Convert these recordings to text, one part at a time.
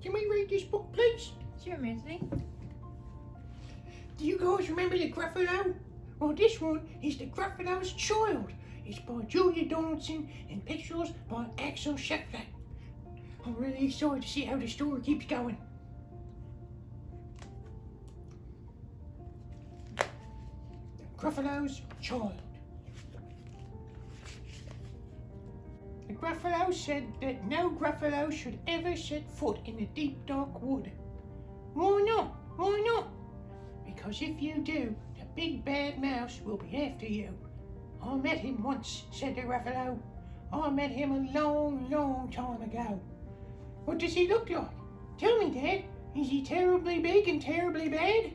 can we read this book, please? Sure, Muesli. Do you guys remember the Gruffalo? Well, this one is the Gruffalo's Child. It's by Julia Donaldson and pictures by Axel Scheffler. I'm really excited to see how the story keeps going. Gruffalo's Child. The Gruffalo said that no Gruffalo should ever set foot in the deep dark wood. Why not? Why not? Because if you do, the big bad mouse will be after you. I met him once, said the Gruffalo. I met him a long, long time ago. What does he look like? Tell me, Dad. Is he terribly big and terribly bad?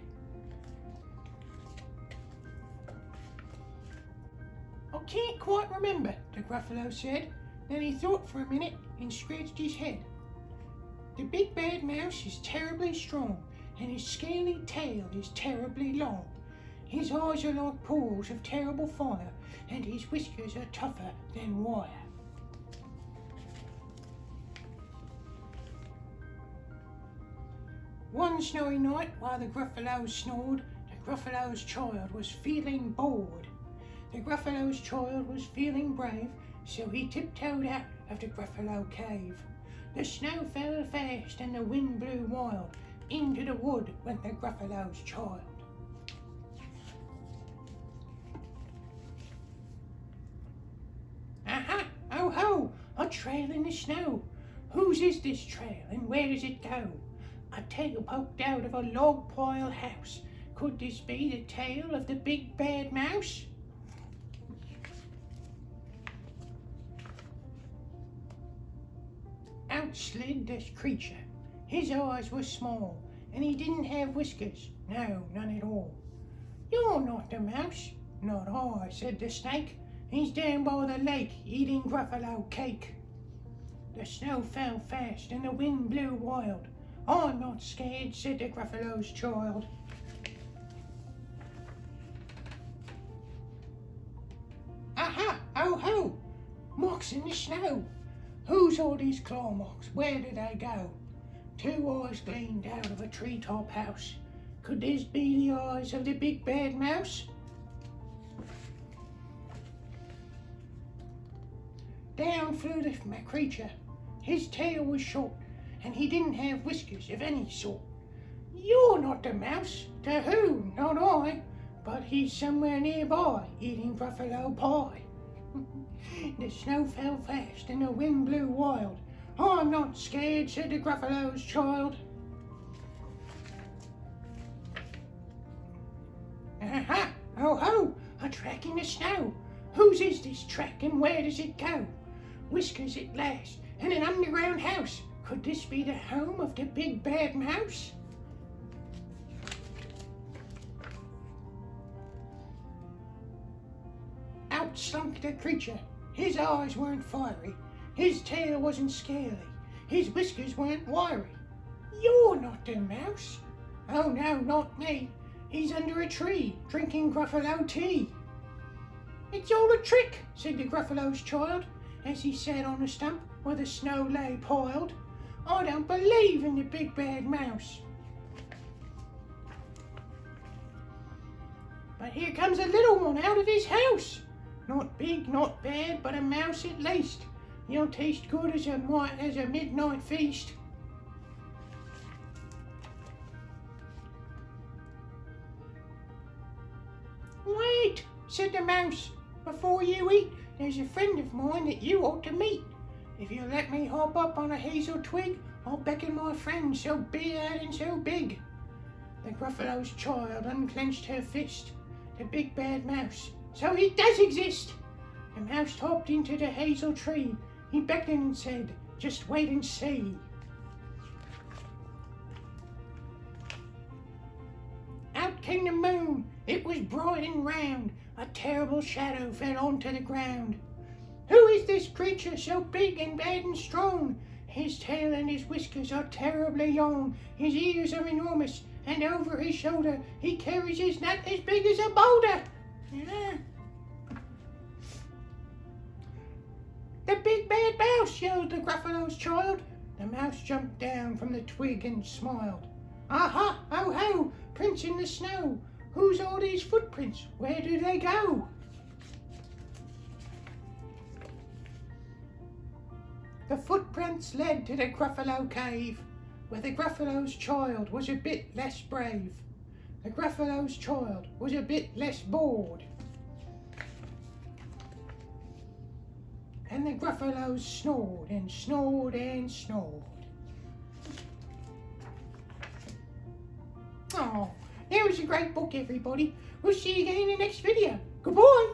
I can't quite remember, the Gruffalo said. Then he thought for a minute and scratched his head. The big bad mouse is terribly strong, and his scaly tail is terribly long. His eyes are like pools of terrible fire, and his whiskers are tougher than wire. One snowy night, while the Gruffalo snored, the Gruffalo's child was feeling bored. The Gruffalo's child was feeling brave, so he tiptoed out of the Gruffalo cave. The snow fell fast and the wind blew wild. Into the wood went the Gruffalo's child. Aha! Oh ho! A trail in the snow. Whose is this trail and where does it go? A tail poked out of a log pile house. Could this be the tail of the big bad mouse? Out slid this creature. His eyes were small, and he didn't have whiskers. No, none at all. You're not the mouse. Not I, said the snake. He's down by the lake, eating Gruffalo cake. The snow fell fast, and the wind blew wild. I'm not scared, said the Gruffalo's child. Aha! Oh ho! Marks in the snow. Whose are these claw marks? Where do they go? Two eyes gleamed out of a treetop house. Could this be the eyes of the big bad mouse? Down flew the creature. His tail was short, and he didn't have whiskers of any sort. You're not the mouse. To who? Not I. But he's somewhere nearby, eating Gruffalo pie. The snow fell fast and the wind blew wild. I'm not scared, said the Gruffalo's child. Aha! Oh ho! A track in the snow. Whose is this track and where does it go? Whiskers at last, and an underground house. Could this be the home of the big bad mouse? Out slunk the creature. His eyes weren't fiery. His tail wasn't scaly. His whiskers weren't wiry. You're not the mouse. Oh no, not me. He's under a tree, drinking Gruffalo tea. It's all a trick, said the Gruffalo's child, as he sat on a stump where the snow lay piled. I don't believe in the big bad mouse. But here comes a little one out of his house. Not big, not bad, but a mouse at least. He'll taste good as a midnight feast. Wait, said the mouse. Before you eat, there's a friend of mine that you ought to meet. If you'll let me hop up on a hazel twig, I'll beckon my friend so beard and so big. The Gruffalo's child unclenched her fist. The big bad mouse. So he does exist! The mouse hopped into the hazel tree. He beckoned and said, just wait and see. Out came the moon. It was bright and round. A terrible shadow fell onto the ground. Who is this creature so big and bad and strong? His tail and his whiskers are terribly long. His ears are enormous, and over his shoulder he carries his nut as big as a boulder. Yeah. The big bad mouse, yelled the Gruffalo's child. The mouse jumped down from the twig and smiled. Aha, ho, ho, prints in the snow. Whose are these footprints? Where do they go? The footprints led to the Gruffalo cave, where the Gruffalo's child was a bit less brave. The Gruffalo's child was a bit less bored. And the Gruffalos snored and snored and snored. Oh, that was a great book, everybody. We'll see you again in the next video. Goodbye.